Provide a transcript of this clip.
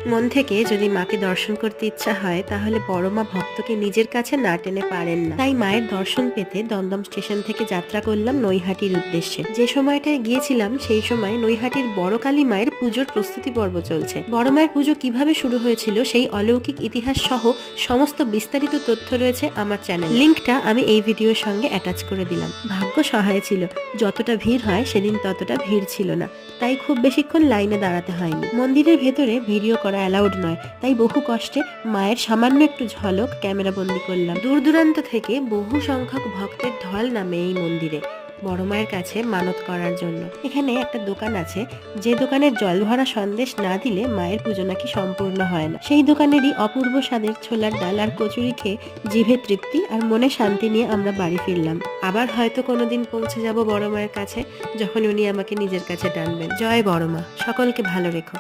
মন থেকে যদি মাকে দর্শন করতে ইচ্ছা হয় তাহলে বড় মা ভক্তকে নিজের কাছে না টেনে পারেন না। তাই মায়ের দর্শন পেতে দমদম স্টেশন থেকে যাত্রা করলাম নৈহাটির উদ্দেশ্যে। যে সময়টায় গিয়েছিলাম সেই সময় নৈহাটির বড় কালী মায়ের পুজোর প্রস্তুতি পর্ব চলছে। বড় মায়ের পুজো কিভাবে শুরু হয়েছিল সেই অলৌকিক ইতিহাস সহ সমস্ত বিস্তারিত তথ্য রয়েছে আমার চ্যানেল, লিঙ্কটা আমি এই ভিডিওর সঙ্গে অ্যাটাচ করে দিলাম। ভাগ্য সহায় ছিল, যতটা ভিড় হয় সেদিন ততটা ভিড় ছিল না, তাই খুব বেশিক্ষণ লাইনে দাঁড়াতে হয়নি। মন্দিরের ভেতরে ভিডিও করা অ্যালাউড নয়, তাই বহু কষ্টে মায়ের সামান্য একটু ঝলক ক্যামেরা বন্দি করলাম। দূর দূরান্ত থেকে বহু সংখ্যক ভক্তের ঢল নামে এই মন্দিরে বড় মায়ের কাছে মানত করার জন্য। এখানে একটা দোকান আছে, যে দোকানের জল ভরা সন্দেশ না দিলে মায়ের পুজো নাকি সম্পূর্ণ হয় না। সেই দোকানেরই অপূর্ব স্বাদের ছোলার ডাল আর কচুরি খেয়ে জিভে তৃপ্তি আর মনে শান্তি নিয়ে আমরা বাড়ি ফিরলাম। আবার হয়তো কোনোদিন পৌঁছে যাব বড় মায়ের কাছে, যখন উনি আমাকে নিজের কাছে টানবেন। জয় বড় মা, সকলকে ভালো রেখো।